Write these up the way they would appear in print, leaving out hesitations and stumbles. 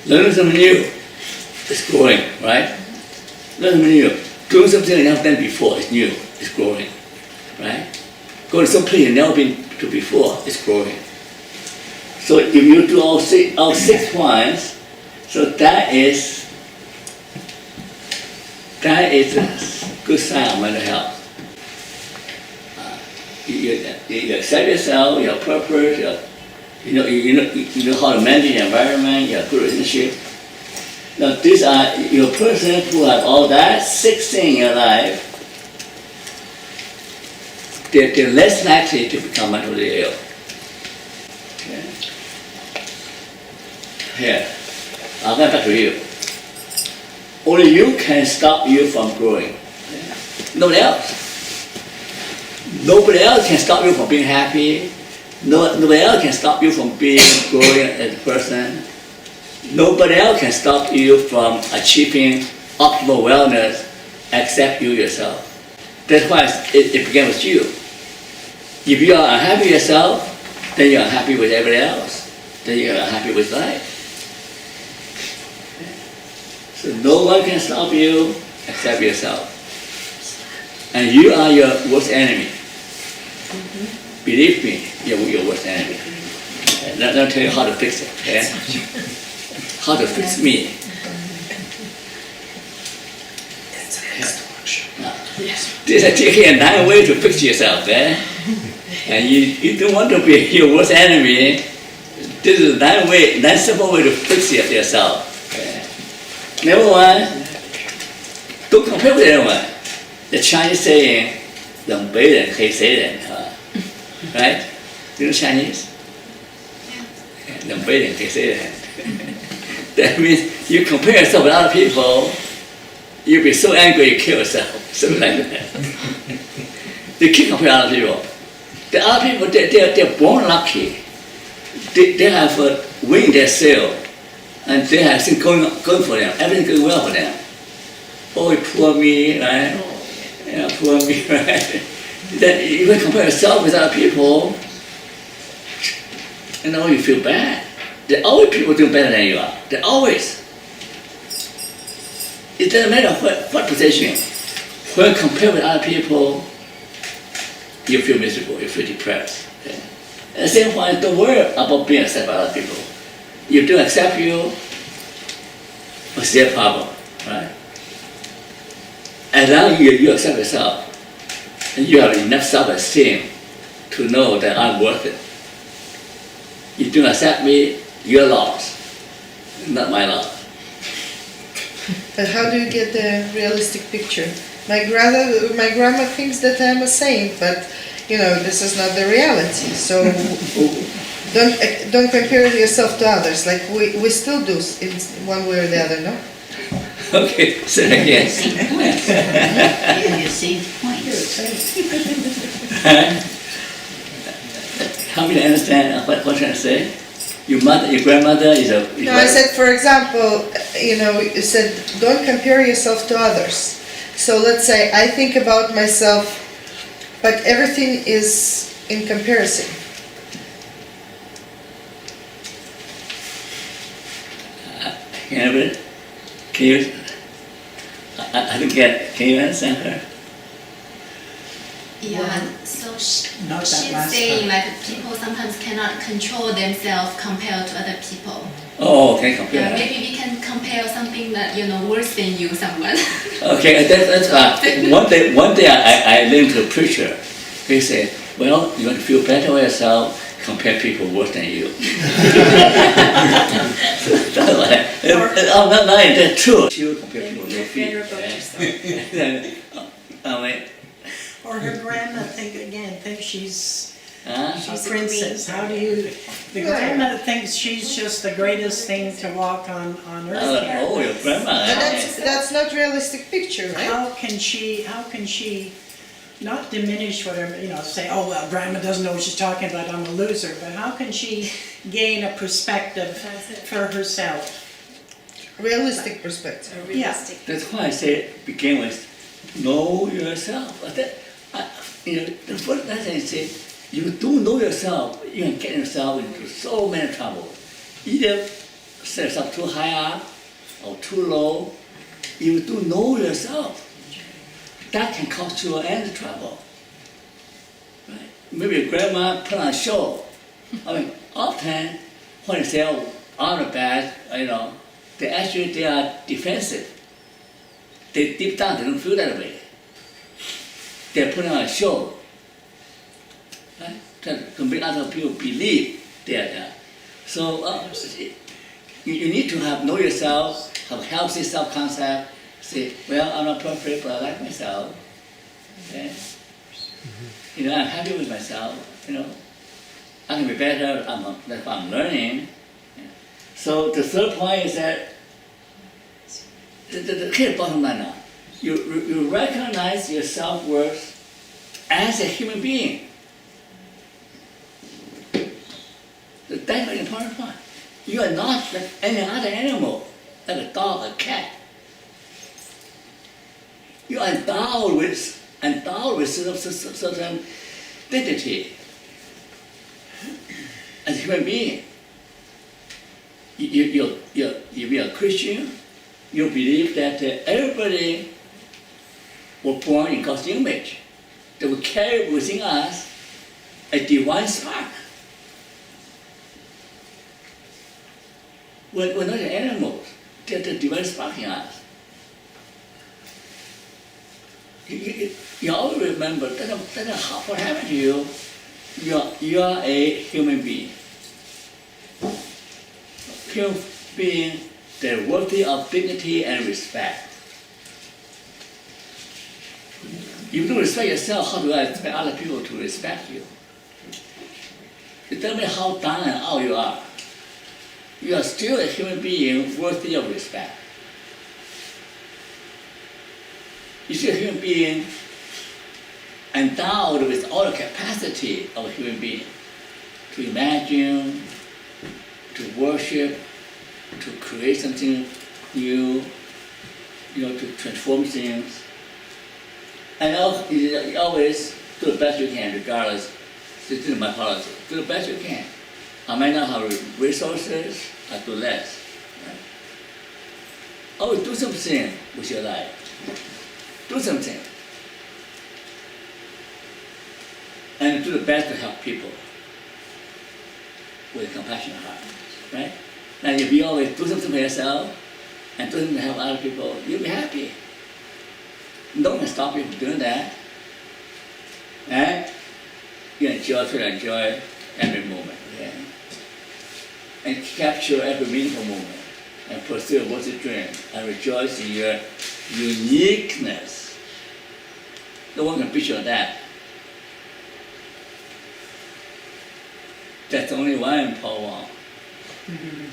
Learning something new is growing, right? Learning something new. Doing something you never done before is new, it's growing, right? Going to some place you've never been to before, it's growing. So if you do all six points, so that is a good sign of mental health. You accept yourself, your purpose, you know how to manage the environment, you have good relationship. Now these are your person who have all that, 6 things in your life, they're less likely to become mentally ill. Okay. Here, I'll get back to you. Only you can stop you from growing. Nobody else. Nobody else can stop you from being happy. Nobody else can stop you from being growing as a person. Nobody else can stop you from achieving optimal wellness except you yourself. That's why it began with you. If you are unhappy with yourself, then you're unhappy with everybody else. Then you're unhappy with life. So no one can stop you except yourself. And you are your worst enemy. Believe me, you're your worst enemy. Let me tell you how to fix it. Okay? How to fix me. This is taking a 9 way to fix yourself. And you don't want to be your worst enemy. This is a 9 simple way to fix yourself. Number one, don't compare with anyone. The Chinese saying, 冷别人黑谁人, right? You know Chinese? Yeah. 冷别人黑谁人. That means you compare yourself with other people, you'll be so angry you kill yourself. Something like that. You can't compare other people. The other people, they're born lucky. They have win their sale. And they have things going for them. Everything going well for them. Oh, poor me, right? Yeah, poor me, right? Then you can compare yourself with other people, and now you feel bad. There are always people doing better than you are. There are always. It doesn't matter what position. When compared with other people, you feel miserable, you feel depressed. Okay? At the same time, don't worry about being accepted by other people. If they don't accept you, it's their problem, right? As long as you accept yourself, and you have enough self-esteem to know that I'm worth it. If you don't accept me, you're lost, not my loss. But how do you get the realistic picture? My grandma thinks that I'm a saint, but this is not the reality. So don't compare yourself to others. Like we still do in one way or the other, no? Okay, say it again. Same points. Help me to understand what you're trying to say. Your grandmother is a... No, I said, for example, you said, don't compare yourself to others. So let's say I think about myself, but everything is in comparison. Can you... I don't get it. Can you understand her? Yeah, so she's last saying like people sometimes cannot control themselves compared to other people. Oh, okay, compare. Yeah, maybe we can compare something that worse than you, someone. Okay, that's one day I listened to a preacher. He said, well, you want to feel better about yourself, compare people worse than you. That's why. I'm not lying, that's true. You compare people with your feet. Or her grandma thinks she's She's a princess. How do you? The grandma thinks she's just the greatest thing to walk on earth. Oh, your grandma. But that's not realistic picture, right? How can she not diminish whatever, say, oh, well, grandma doesn't know what she's talking about, I'm a loser, but how can she gain a perspective for herself? Realistic perspective. Realistic. That's why I say begin with know yourself. The first lesson is say, you don't know yourself, you can get yourself into so many trouble. Either set yourself too high up or too low. You do know yourself. That can cause you any trouble. Right? Maybe your grandma put on a show. I mean, often when they say, oh, I'm bad, they are defensive. They deep down, they don't feel that way. They're putting on a show. Right? To make other people believe they are that. So you need to know yourself, have healthy self-concept, say, well, I'm not perfect, but I like myself. Okay? I'm happy with myself. I can be better, that's what I'm learning. So the third point is that the key bottom line now, you recognize your self-worth as a human being. That's a very important point. You are not like any other animal, like a dog, a cat. You are endowed with certain dignity as a human being. If you're a Christian, you believe that everybody was born in God's image, that we carry within us a divine spark. We're not animals, they're the divine spark in us. You always remember that what happened to you, you are a human being. Human being that are worthy of dignity and respect. If you don't respect yourself, how do I expect other people to respect you? It doesn't matter how down and out you are. You are still a human being worthy of respect. You're still a human being endowed with all the capacity of a human being to imagine, to worship, to create something new, to transform things. And you always do the best you can, regardless. This is my policy. Do the best you can. I might not have resources, I do less. Right? Always do something with your life. Do something. And do the best to help people with a compassionate heart. Right? And if you always do something for yourself and do something to help other people, you'll be happy. No one can stop you from doing that. And you try to enjoy every moment. Okay? And capture every meaningful moment and pursue what's your dream and rejoice in your uniqueness. No one can beat you on that. That's only one Paul Wong.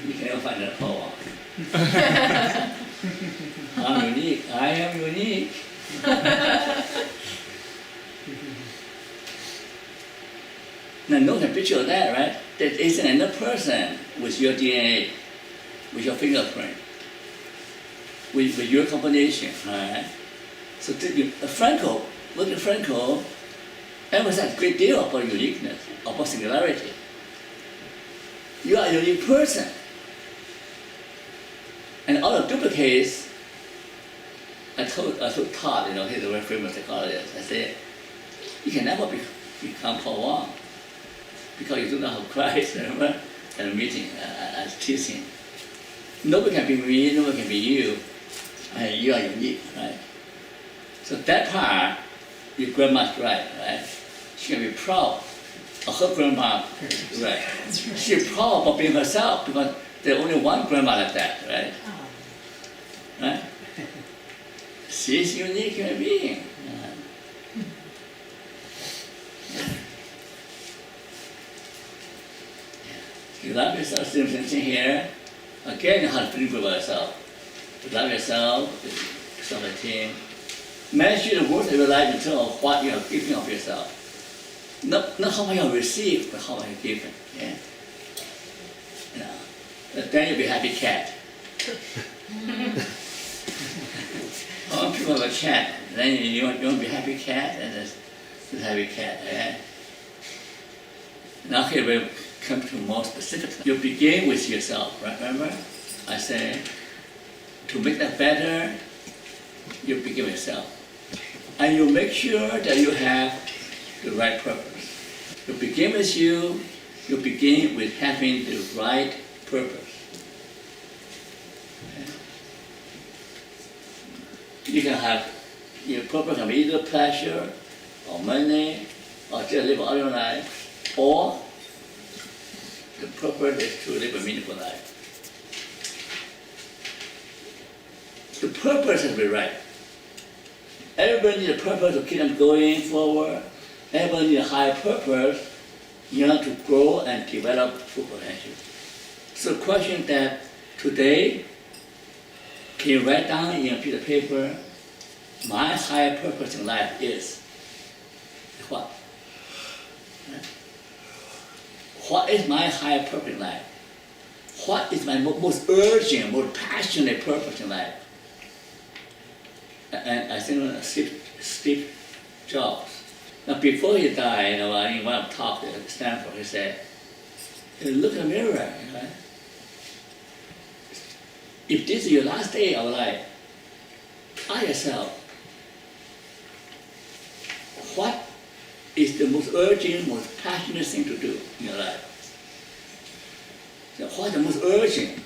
You can never find that Paul Wong. I'm unique. I am unique. Now, no one can picture of that, right? There is another person with your DNA, with your fingerprint, with your combination, right? So, Franco, look at Franco, emphasized a great deal about uniqueness, about singularity. You are a unique person. And all the duplicates, I told Todd, he's a very famous psychologist, I said, you can never become Paul Wong because you do not have Christ, remember? At a meeting, I was teaching. Nobody can be me, nobody can be you. And you are unique, right? So that part, your grandma's right? She can be proud of her grandma, right? She's proud of being herself because there's only one grandma like that, right? Right? She's a unique human being. You love yourself, same thing here. Again, you have to think about yourself. You love yourself, self-esteem. Measure the worth of your life in terms of what you are giving of yourself. Not how much you have received, but how much you have given. Yeah? Then you'll be a happy cat. All people have a cat. Then you want to be a happy cat, and it's a happy cat. Yeah? Now here we'll come to more specific. You begin with yourself, right? Remember? I say, to make that better, you begin yourself. And you make sure that you have the right purpose. You begin with you begin with having the right purpose. You can have, your purpose can be either pleasure, or money, or just live an ordinary life, or the purpose is to live a meaningful life. The purpose has to be right. Everybody needs a purpose to keep them going forward. Everybody needs a higher purpose, to grow and develop full potential. So the question that today, can you write down in a piece of paper, my higher purpose in life is what? What is my higher purpose in life? What is my most urgent, most passionate purpose in life? And I think Steve Jobs, now before he died, in one talk at Stanford, he said, look in the mirror, if this is your last day of life, ask yourself, what is the most urgent, most passionate thing to do in your life? So what is the most urgent,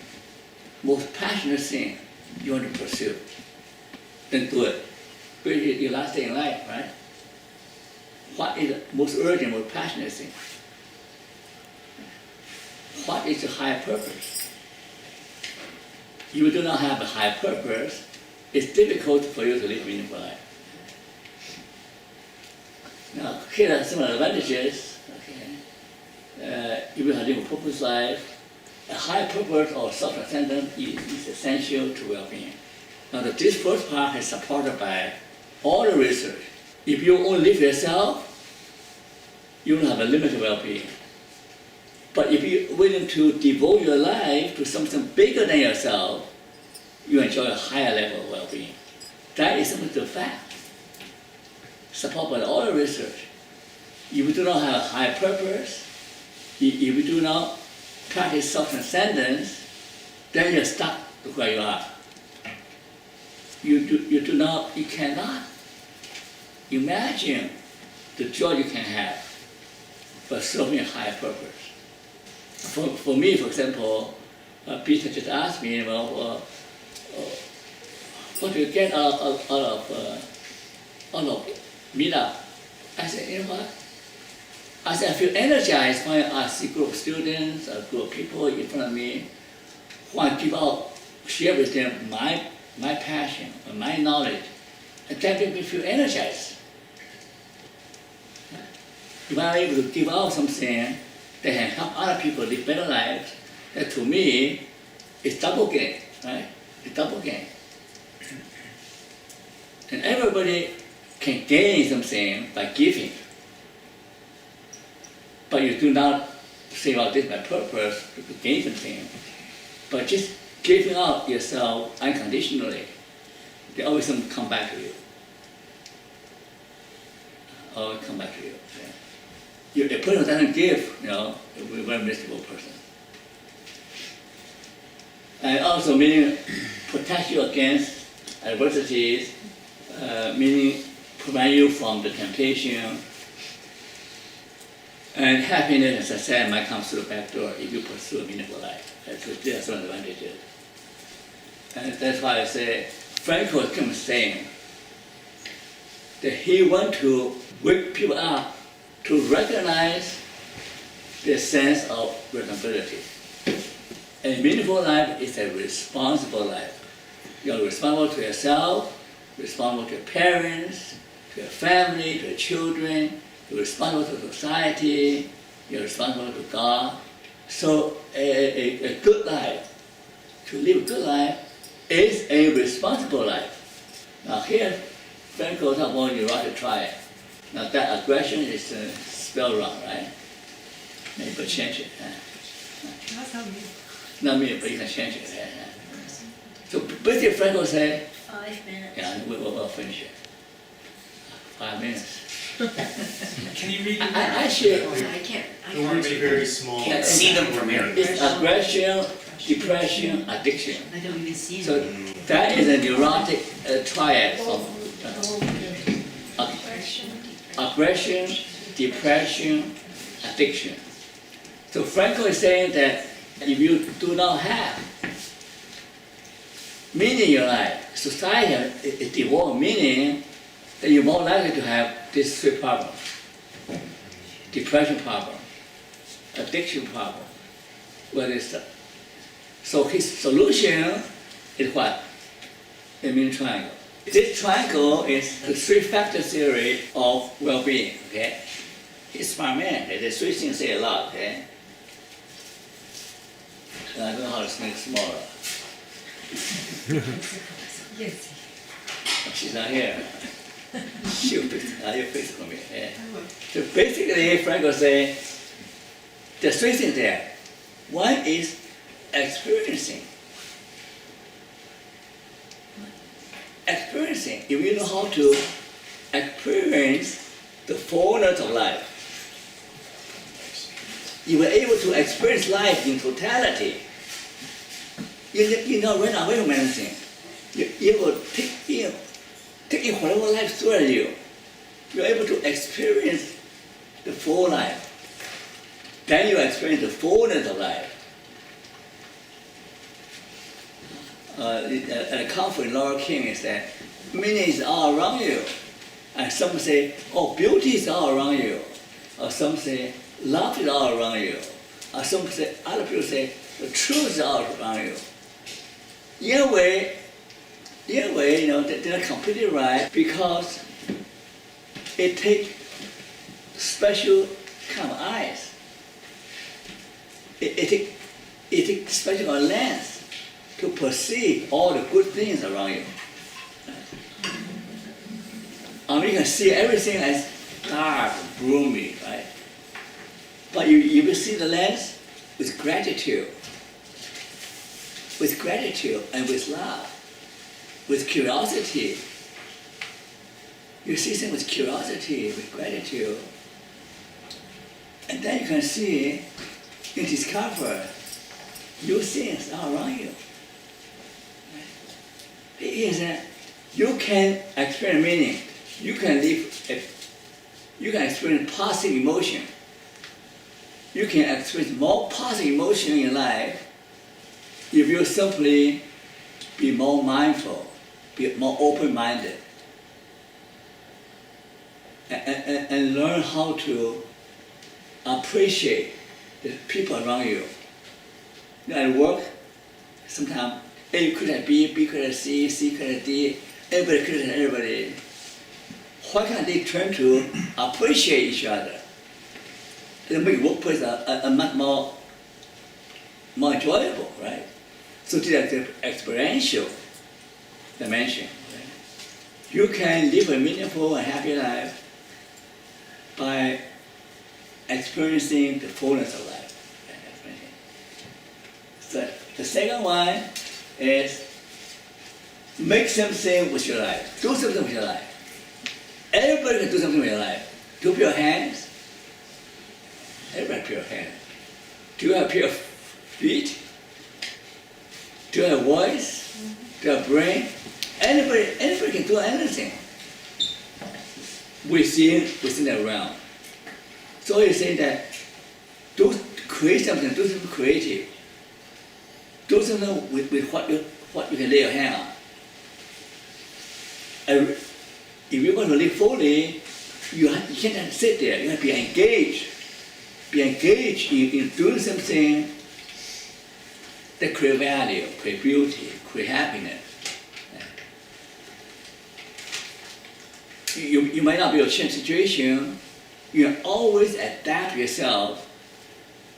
most passionate thing you want to pursue? Then do it. Because it's your last day in life, right? What is the most urgent, most passionate thing? What is the higher purpose? If you do not have a higher purpose, it's difficult for you to live a meaningful life. Now, here are some advantages. If you have a purpose life, a higher purpose or self-transcendence is essential to well-being. Now, this first part is supported by all the research. If you only live yourself, you will have a limited well-being. But if you're willing to devote your life to something bigger than yourself, you enjoy a higher level of well-being. That is simply the fact, supported by all the research. If you do not have a higher purpose, if you do not practice self-transcendence, then you're stuck where you are. You cannot imagine the joy you can have by serving a higher purpose. For me, for example, Peter just asked me, what do you get out of meetup? I said, you know what? I said, I feel energized when I see a group of students, a group of people in front of me, who I give out, share with them my passion, my knowledge, and that makes me feel energized. If I'm able to give out something that can help other people live better lives, that to me is double gain, right? It's double gain. And everybody can gain something by giving. But you do not say, well, this is my purpose to gain something. But just giving out yourself unconditionally, they always come back to you. Always come back to you. Yeah. A person who doesn't give, will be a very miserable person. And also meaning protect you against adversities, meaning prevent you from the temptation. And happiness, as I said, might come through the back door if you pursue a meaningful life. So there are some advantages. And that's why I say, Frankel kept saying that he wants to wake people up to recognize their sense of responsibility. A meaningful life is a responsible life. You're responsible to yourself, responsible to your parents, to your family, to your children, you're responsible to society, you're responsible to God. So a good life, to live a good life, is a responsible life. Now here, Frankel talks about your right to try it. Now that aggression is spelled wrong, right? Maybe you change it. That's not me. Not me, but you can change it. So basically Frankel said, 5 minutes. yeah, we'll finish it. 5 minutes. Can you read I should, I can't. the words are very small. Can't see them from here. it's aggression depression, addiction. I don't even see So him. that is a neurotic triad of aggression, depression, addiction. So Frankel is saying that if you do not have meaning in your life, society is devoid meaning, then you're more likely to have these three problems. Depression problem, addiction problem. So his solution is what? The meaning triangle. This triangle is the three-factor theory of well-being, okay? He's a smart man, okay? The three things say a lot, okay? And I don't know how to make it smaller. Yes. She's not here. She'll fix it for me. Yeah. So basically, Frank will say, there's three things there. One is experiencing. Experiencing. If you know how to experience the fullness of life, you were able to experience life in totality. You not run away from anything. You will take in whatever life throws you. You're able to experience the full life. Then you experience the fullness of life. At a conference, Laura King is that meaning is all around you. And some say, oh, beauty is all around you. Or some say, love is all around you. Or other people say, the truth is all around you. In a way, they're not completely right because it takes special kind of eyes. It takes special lens to perceive all the good things around you. I mean, you can see everything as dark, gloomy, right? But you will see the lens with gratitude. With gratitude and with love. With curiosity. You see things with curiosity, with gratitude. And then you can see, you discover new things all around you. It is that you can experience meaning. You can experience positive emotion. You can experience more positive emotion in life if you simply be more mindful, be more open-minded, and learn how to appreciate the people around you. At work, sometimes A criticize B, B criticize C, C criticize D, everybody criticize everybody. Why can't they turn to appreciate each other? It'll make workplace a much more enjoyable, right? So this is the experiential dimension. Right? You can live a meaningful and happy life by experiencing the fullness of life. So the second one is make something with your life. Do something with your life. Everybody can do something with your life. Do your hands. Everybody have your hands. Do you have your feet? Do you have voice? Do you have brain? Anybody can do anything within that realm. So you say that create something, do something creative. Do something with what you can lay your hand on. And if you want to live fully, you can't sit there. You have to be engaged. Be engaged in doing something that create value, create beauty, create happiness. You might not be able to change situation. You always adapt yourself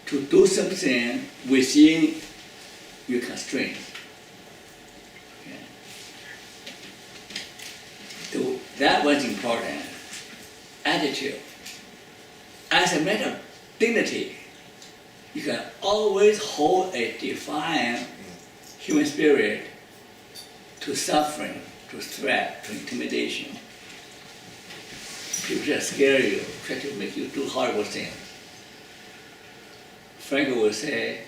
to do something within your constraints. Okay. So that was important. Attitude. As a matter of dignity, you can always hold a divine human spirit to suffering, to threat, to intimidation. People try to scare you, try to make you do horrible things. Frankel will say,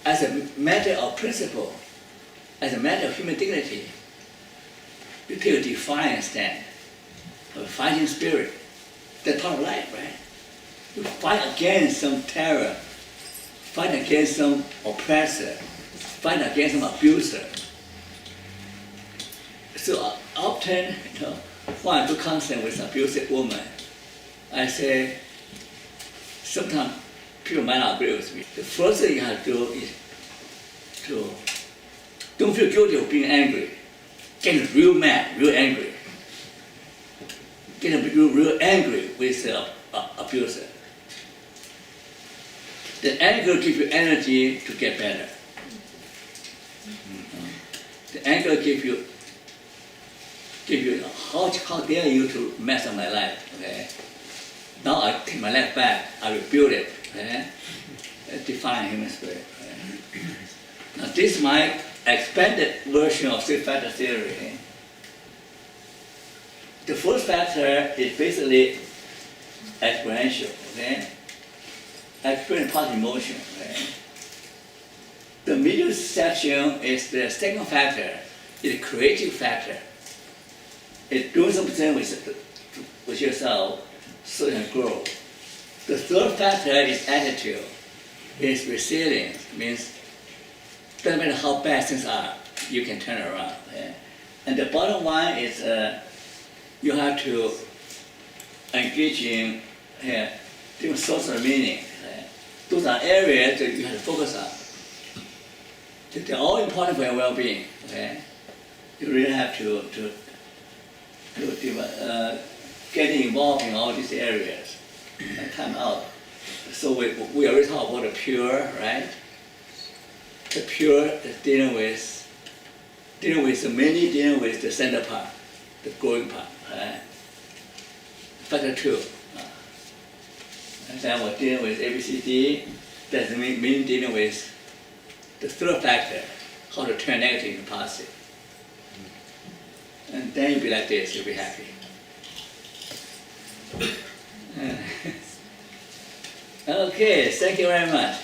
as a matter of principle, as a matter of human dignity, you take a defiant stand, a fighting spirit. That's part of life, right? You fight against some terror, fight against some oppressor, fight against some abuser. So often, when I do counseling with an abusive woman, I say, sometimes people might not agree with me. The first thing you have to do is to don't feel guilty of being angry. Get real mad, real angry. Get real angry with the abuser. The anger gives you energy to get better. The anger gives you how dare you to mess up my life, okay? Now I take my life back, I rebuild it, okay? Define human spirit. Okay? Now this is my expanded version of six-factor theory. The first factor is basically experiential, okay? Experience positive emotion, okay? The middle section is the second factor, is the creative factor. It's doing something with yourself so you can grow. The third factor is attitude, is resilience, means doesn't matter how bad things are, you can turn around. Okay? And the bottom line is you have to engage in different sources of meaning. Okay? Those are areas that you have to focus on. They're all important for your well-being. Okay? You really have to get involved in all these areas and time out. So we already talked about the pure, right? The pure is dealing with mainly dealing with the center part, the growing part, right? Factor 2. And then we're dealing with ABCD, that's mainly dealing with the third factor, how to turn negative into positive. And then you'll be like this, you'll be happy. Okay, thank you very much.